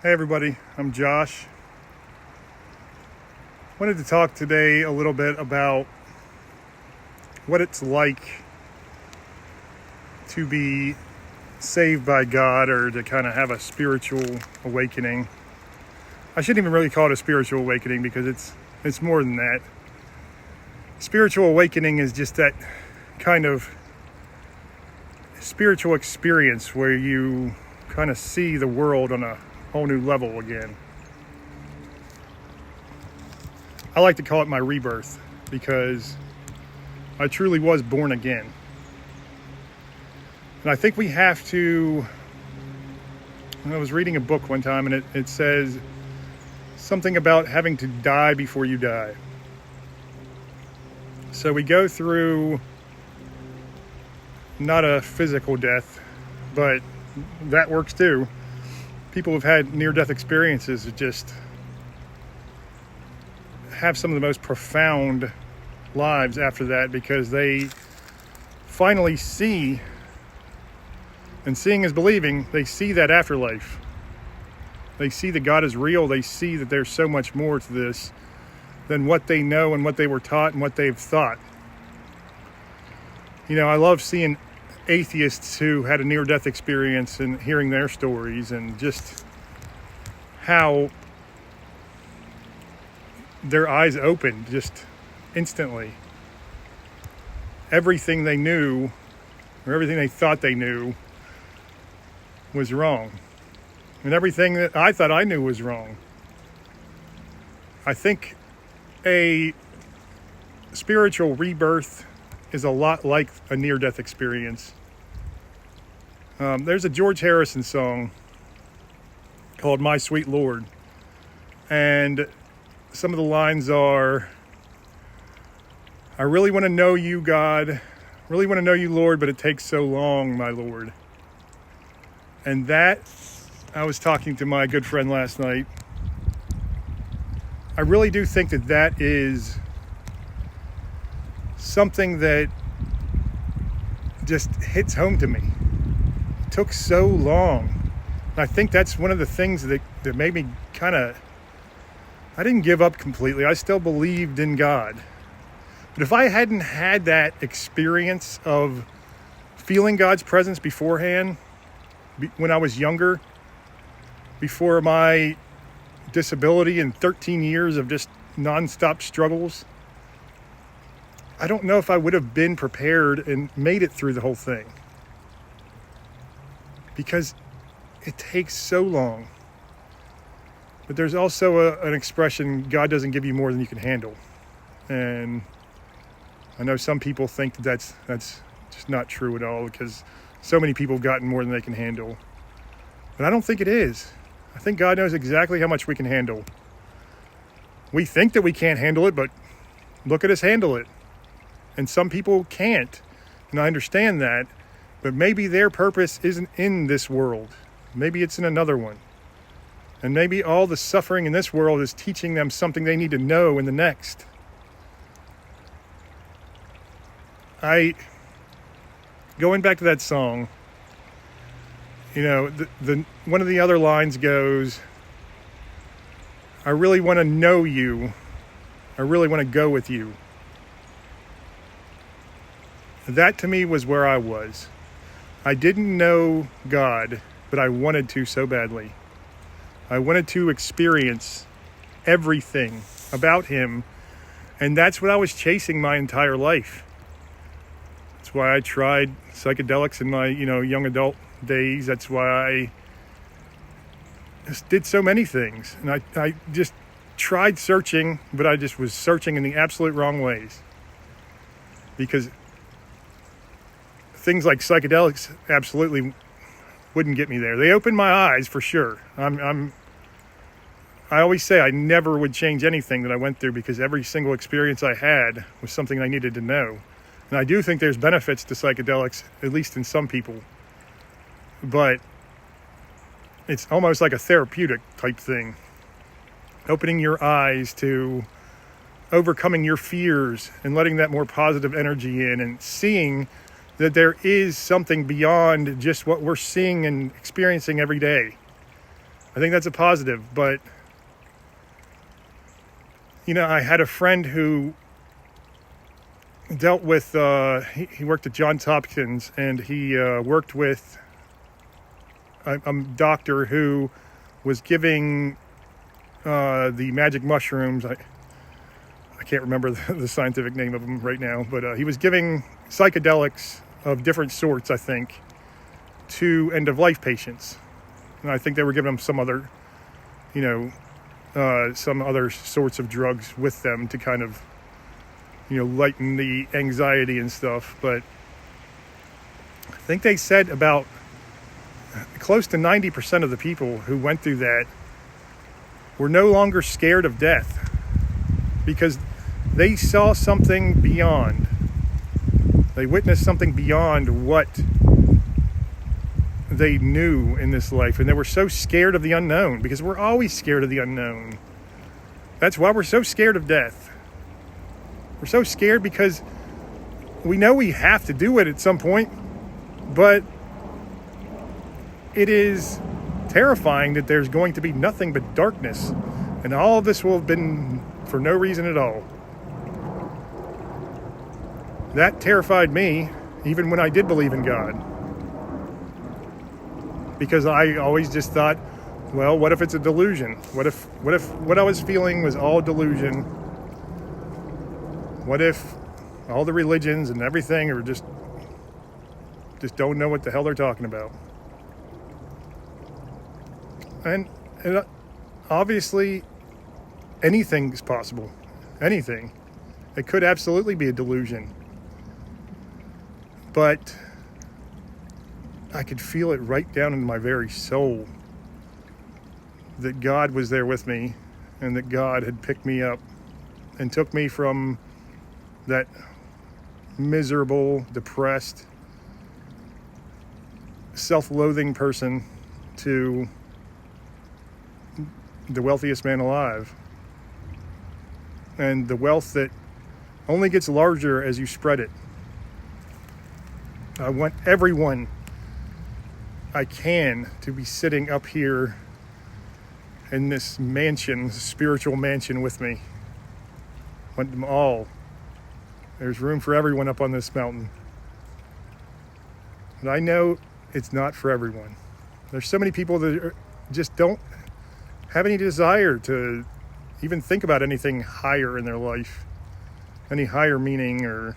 Hey everybody, I'm Josh. Wanted to talk today a little bit about what it's like to be saved by God or to kind of have a spiritual awakening. I shouldn't even really call it a spiritual awakening because it's more than that. Spiritual awakening is just that kind of spiritual experience where you kind of see the world on a whole new level again. I like to call it my rebirth because I truly was born again. And I think we have to, I was reading a book one time and it says something about having to die before you die. So we go through not a physical death, but that works too. People who've had near-death experiences just have some of the most profound lives after that because they finally see, and seeing is believing, they see that afterlife. They see that God is real. They see that there's so much more to this than what they know and what they were taught and what they've thought. You know, I love seeing atheists who had a near-death experience and hearing their stories and just how their eyes opened just instantly. Everything they knew or everything they thought they knew was wrong. And everything that I thought I knew was wrong. I think a spiritual rebirth is a lot like a near-death experience. There's a George Harrison song called My Sweet Lord. And some of the lines are, I really want to know you, God. Really want to know you, Lord, but it takes so long, my Lord. And that, I was talking to my good friend last night. I really do think that that is something that just hits home to me. It took so long. And I think that's one of the things that made me kind of, I didn't give up completely. I still believed in God. But if I hadn't had that experience of feeling God's presence beforehand, when I was younger, before my disability and 13 years of just nonstop struggles, I don't know if I would have been prepared and made it through the whole thing. Because it takes so long. But there's also an expression, God doesn't give you more than you can handle. And I know some people think that's just not true at all because so many people have gotten more than they can handle. But I don't think it is. I think God knows exactly how much we can handle. We think that we can't handle it, but look at us handle it. And some people can't. And I understand that. But maybe their purpose isn't in this world. Maybe it's in another one. And maybe all the suffering in this world is teaching them something they need to know in the next. Going back to that song, you know, the one of the other lines goes, I really want to know you. I really want to go with you. That to me was where I was. I didn't know God, but I wanted to so badly. I wanted to experience everything about him, and that's what I was chasing my entire life. That's why I tried psychedelics in my, young adult days. That's why I just did so many things. And I just tried searching, but I just was searching in the absolute wrong ways. Because things like psychedelics absolutely wouldn't get me there. They opened my eyes for sure. I always say I never would change anything that I went through because every single experience I had was something I needed to know. And I do think there's benefits to psychedelics, at least in some people. But it's almost like a therapeutic type thing. Opening your eyes to overcoming your fears and letting that more positive energy in and seeing that there is something beyond just what we're seeing and experiencing every day. I think that's a positive. But, I had a friend who dealt with, he worked at Johns Hopkins, and he worked with a doctor who was giving the magic mushrooms. I can't remember the scientific name of them right now, but he was giving psychedelics of different sorts, I think, to end-of-life patients. And I think they were giving them some other, some other sorts of drugs with them to kind of, lighten the anxiety and stuff. But I think they said about close to 90% of the people who went through that were no longer scared of death because they saw something beyond. They witnessed something beyond what they knew in this life. And they were so scared of the unknown, because we're always scared of the unknown. That's why we're so scared of death. We're so scared because we know we have to do it at some point, but it is terrifying that there's going to be nothing but darkness, and all of this will have been for no reason at all. That terrified me, even when I did believe in God. Because I always just thought, well, what if it's a delusion? What if what I was feeling was all delusion? What if all the religions and everything are just don't know what the hell they're talking about? And obviously, anything's possible. Anything. It could absolutely be a delusion. But I could feel it right down in my very soul that God was there with me, and that God had picked me up and took me from that miserable, depressed, self-loathing person to the wealthiest man alive. And the wealth that only gets larger as you spread it. I want everyone I can to be sitting up here in this mansion, this spiritual mansion with me. I want them all. There's room for everyone up on this mountain. And I know it's not for everyone. There's so many people that just don't have any desire to even think about anything higher in their life. Any higher meaning, or,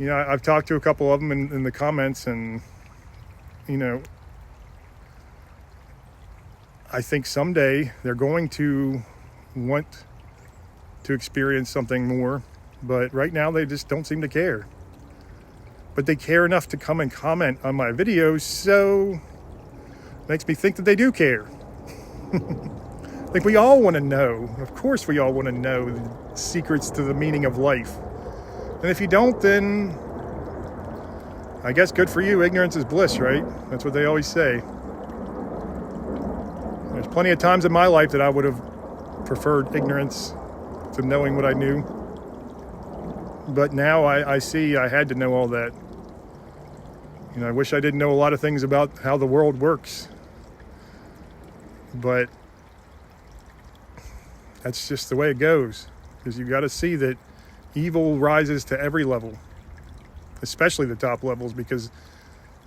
I've talked to a couple of them in the comments, and, I think someday they're going to want to experience something more, but right now they just don't seem to care. But they care enough to come and comment on my videos, so it makes me think that they do care. Like, we all want to know. Of course we all want to know the secrets to the meaning of life. And if you don't, then I guess good for you. Ignorance is bliss, right? That's what they always say. There's plenty of times in my life that I would have preferred ignorance to knowing what I knew. But now I see I had to know all that. I wish I didn't know a lot of things about how the world works. But that's just the way it goes. Because you got to see that evil rises to every level. Especially the top levels, because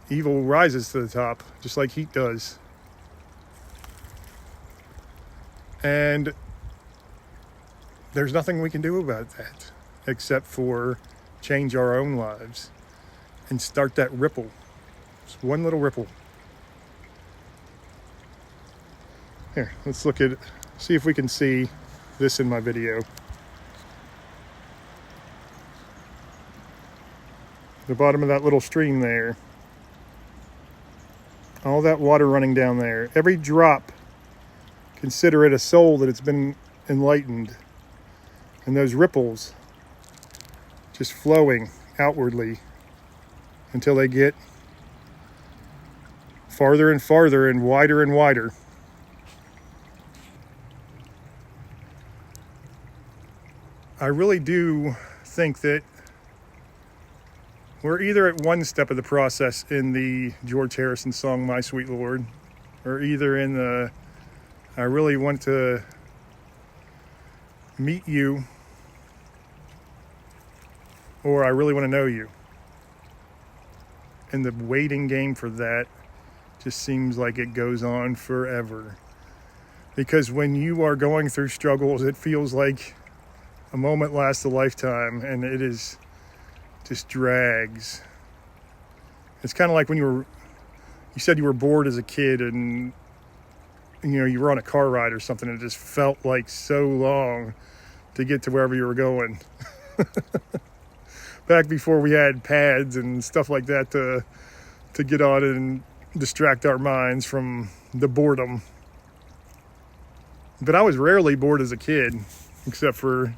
evil rises to the top, just like heat does. And there's nothing we can do about that except for change our own lives and start that ripple. Just one little ripple. Here, let's see if we can see this in my video. The bottom of that little stream there. All that water running down there. Every drop, consider it a soul that it's been enlightened. And those ripples just flowing outwardly until they get farther and farther and wider. I really do think that we're either at one step of the process in the George Harrison song, My Sweet Lord, or either in the I really want to meet you, or I really want to know you. And the waiting game for that just seems like it goes on forever. Because when you are going through struggles, it feels like a moment lasts a lifetime, and it is just drags. It's kind of like when you said you were bored as a kid, and you were on a car ride or something, and it just felt like so long to get to wherever you were going. Back before we had pads and stuff like that to get on and distract our minds from the boredom. But I was rarely bored as a kid, except for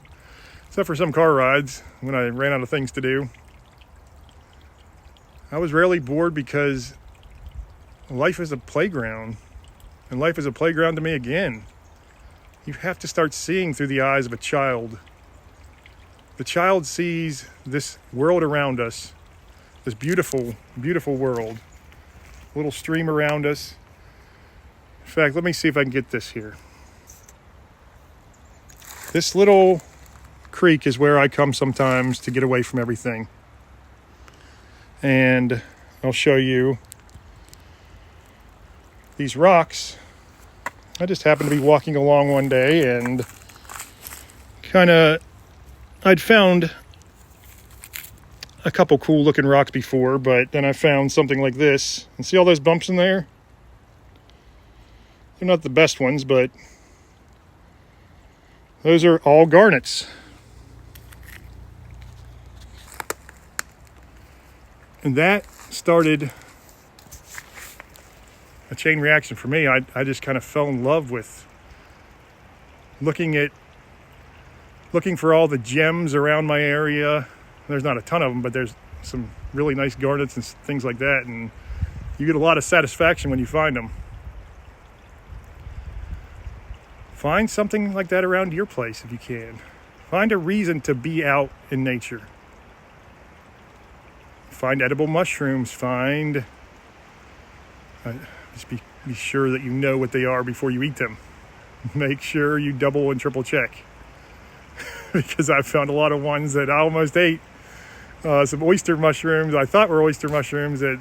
some car rides when I ran out of things to do. I was rarely bored because life is a playground, and life is a playground to me again. You have to start seeing through the eyes of a child. The child sees this world around us, this beautiful, beautiful world. A little stream around us. In fact, let me see if I can get this here. This little creek is where I come sometimes to get away from everything. And I'll show you these rocks. I just happened to be walking along one day and I'd found a couple cool looking rocks before, but then I found something like this. And see all those bumps in there? They're not the best ones, but those are all garnets. And that started a chain reaction for me. I just kind of fell in love with looking for all the gems around my area. There's not a ton of them, but there's some really nice garnets and things like that, and you get a lot of satisfaction when you find them. Find something like that around your place if you can. Find a reason to be out in nature. Find edible mushrooms. Just be sure that you know what they are before you eat them. Make sure you double and triple check. Because I found a lot of ones that I almost ate. Some oyster mushrooms I thought were oyster mushrooms that,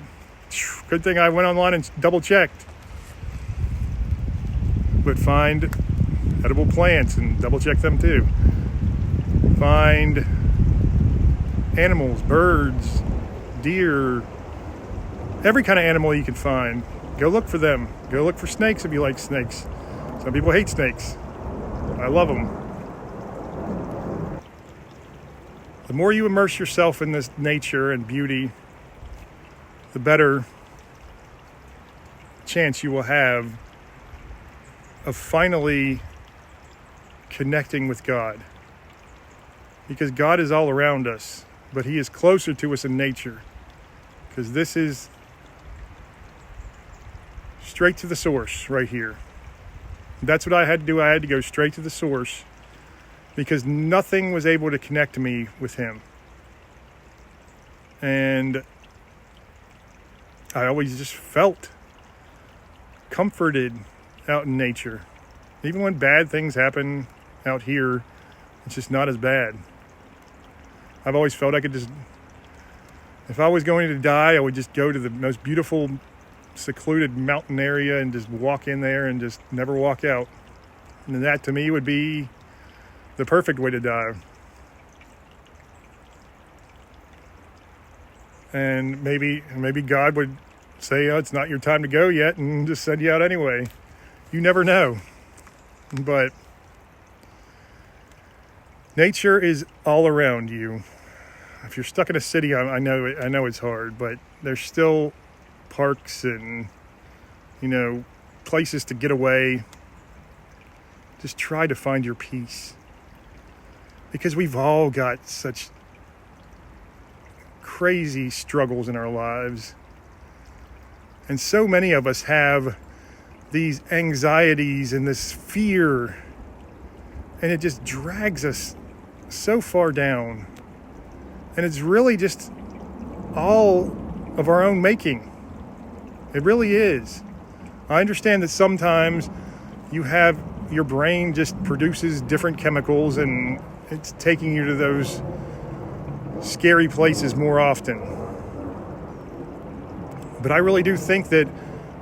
good thing I went online and double checked. But find edible plants and double check them too. Find animals, birds, deer, every kind of animal you can find. Go look for them. Go look for snakes if you like snakes. Some people hate snakes. I love them. The more you immerse yourself in this nature and beauty, the better chance you will have of finally connecting with God. Because God is all around us, but He is closer to us in nature. Because this is straight to the source right here. That's what I had to do. I had to go straight to the source because nothing was able to connect me with Him. And I always just felt comforted out in nature. Even when bad things happen out here, it's just not as bad. I've always felt I could just, if I was going to die, I would just go to the most beautiful, secluded mountain area and just walk in there and just never walk out. And that to me would be the perfect way to die. And maybe God would say, oh, it's not your time to go yet, and just send you out anyway. You never know. But nature is all around you. If you're stuck in a city, I know it's hard, but there's still parks and, places to get away. Just try to find your peace. Because we've all got such crazy struggles in our lives. And so many of us have these anxieties and this fear, and it just drags us so far down. And it's really just all of our own making. It really is. I understand that sometimes your brain just produces different chemicals and it's taking you to those scary places more often. But I really do think that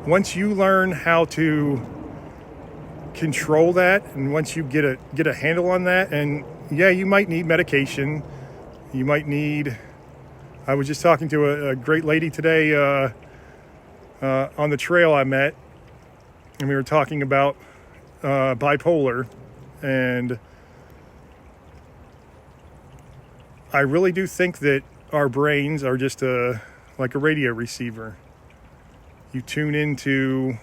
once you learn how to control that, and once you get a handle on that, and yeah, you might need medication. You might need. I was just talking to a great lady today on the trail I met, and we were talking about bipolar, and I really do think that our brains are just like a radio receiver. You tune into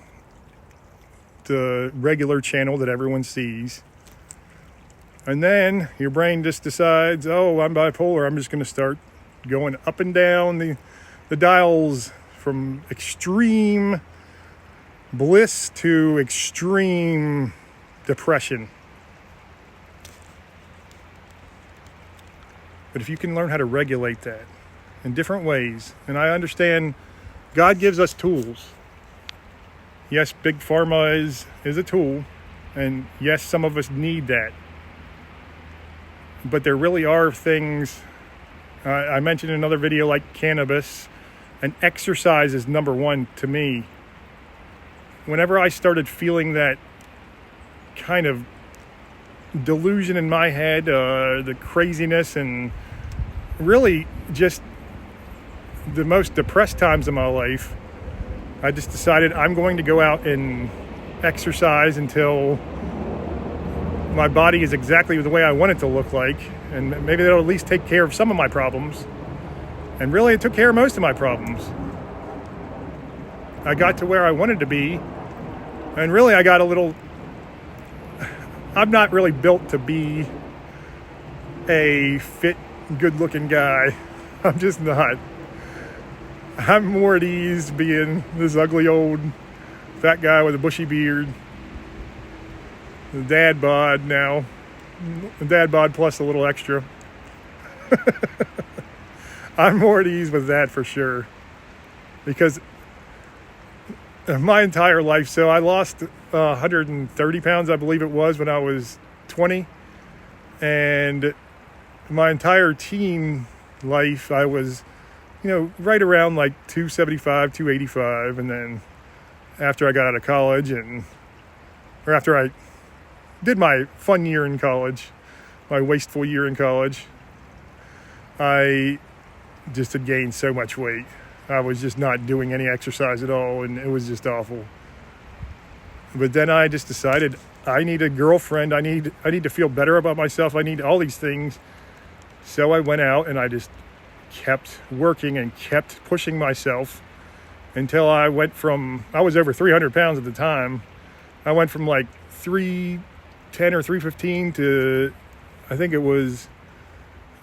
the regular channel that everyone sees, and then your brain just decides, oh, I'm bipolar, I'm just going to start going up and down the dials from extreme bliss to extreme depression. But if you can learn how to regulate that in different ways, and I understand God gives us tools. Yes, big pharma is a tool, and yes, some of us need that. But there really are things, I mentioned in another video, like cannabis, and exercise is number one to me. Whenever I started feeling that kind of delusion in my head, the craziness, and really just the most depressed times of my life, I just decided I'm going to go out and exercise until my body is exactly the way I want it to look like, and maybe that'll at least take care of some of my problems. And really, it took care of most of my problems. I got to where I wanted to be, and really I got I'm not really built to be a fit, good-looking guy. I'm just not. I'm more at ease being this ugly old fat guy with a bushy beard. The dad bod now. The dad bod plus a little extra. I'm more at ease with that for sure. Because my entire life, so I lost 130 pounds, I believe it was, when I was 20. And my entire teen life, I was, right around like 275, 285. And then after I got out of college, or after I did my fun year in college, my wasteful year in college, I just had gained so much weight. I was just not doing any exercise at all, and it was just awful. But then I just decided I need a girlfriend. I need to feel better about myself. I need all these things. So I went out and I just kept working and kept pushing myself until I was over 300 pounds at the time. I went from like 310 or 315 to, I think it was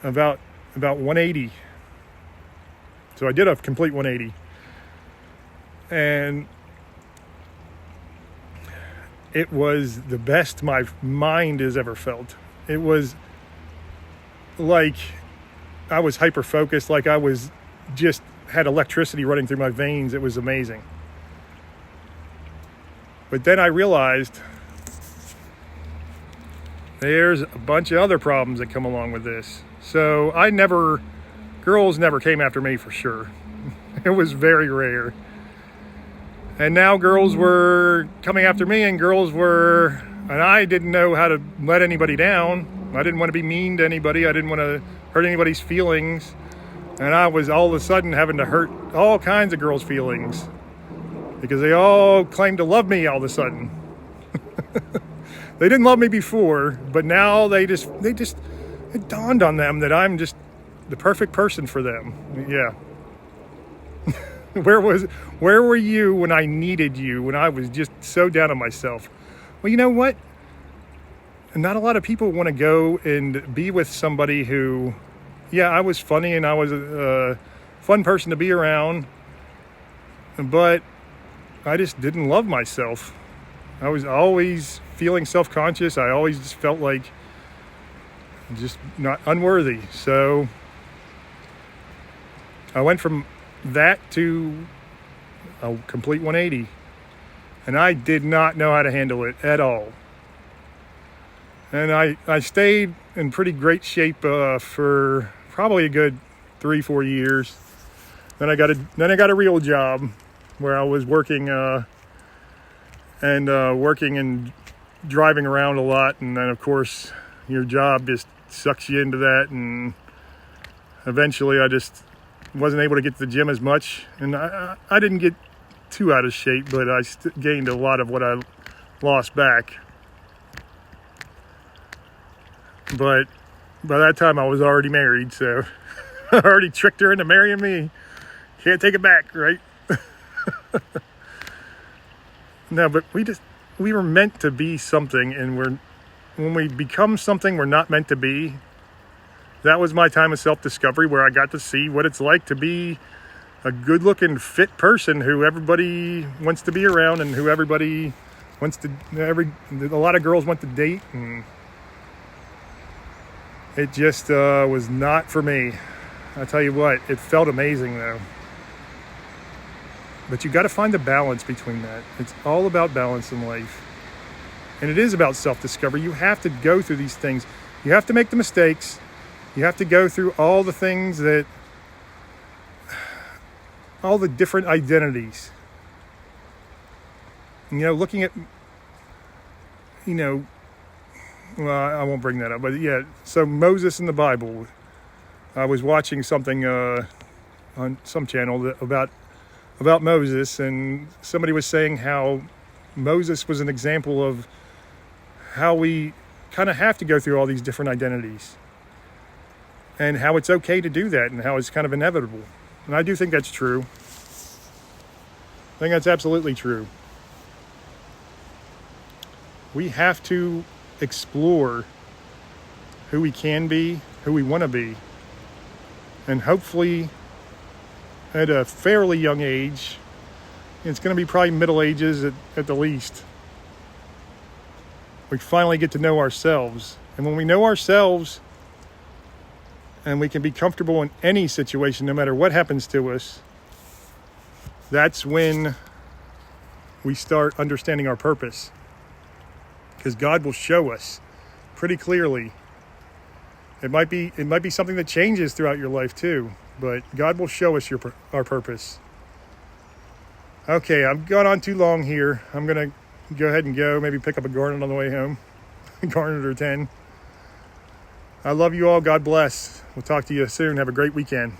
about 180. So I did a complete 180. And it was the best my mind has ever felt. It was like I was hyper-focused, like I was just had electricity running through my veins. It was amazing. But then I realized there's a bunch of other problems that come along with this. So girls never came after me for sure. It was very rare. And now girls were coming after me, and I didn't know how to let anybody down. I didn't want to be mean to anybody. I didn't want to hurt anybody's feelings. And I was all of a sudden having to hurt all kinds of girls' feelings because they all claimed to love me all of a sudden. They didn't love me before, but now it dawned on them that I'm just the perfect person for them. Yeah. Where were you when I needed you, when I was just so down on myself? Well, you know what? Not a lot of people want to go and be with somebody who, yeah, I was funny and I was a fun person to be around, but I just didn't love myself. I was always feeling self-conscious. I always just felt like just not unworthy. So I went from that to a complete 180. And I did not know how to handle it at all. And I stayed in pretty great shape for probably a good 3-4 years. Then I got a real job where I was working and driving around a lot. And then of course your job just sucks you into that. And eventually I just wasn't able to get to the gym as much. And I didn't get too out of shape, but I gained a lot of what I lost back. But by that time I was already married, so I already tricked her into marrying me. Can't take it back, right? No, but we were meant to be something, and when we become something we're not meant to be, that was my time of self-discovery, where I got to see what it's like to be a good-looking, fit person who everybody wants to be around, and who everybody wants to. A lot of girls want to date, and it just was not for me. I tell you what, it felt amazing though. But you got to find the balance between that. It's all about balance in life. And it is about self-discovery. You have to go through these things. You have to make the mistakes. You have to go through all the things all the different identities. Looking at, well, I won't bring that up, but yeah. So Moses in the Bible, I was watching something on some channel about Moses, and somebody was saying how Moses was an example of how we kind of have to go through all these different identities, and how it's okay to do that, and how it's kind of inevitable. And I do think that's true. I think that's absolutely true. We have to explore who we can be, who we want to be, and hopefully at a fairly young age, it's going to be probably middle ages at the least, we finally get to know ourselves. And when we know ourselves, and we can be comfortable in any situation, no matter what happens to us, that's when we start understanding our purpose. Because God will show us pretty clearly. It might be something that changes throughout your life too, but God will show us our purpose. Okay, I've gone on too long here. I'm going to go ahead and go. Maybe pick up a garnet on the way home. Garnet or 10. I love you all. God bless. We'll talk to you soon. Have a great weekend.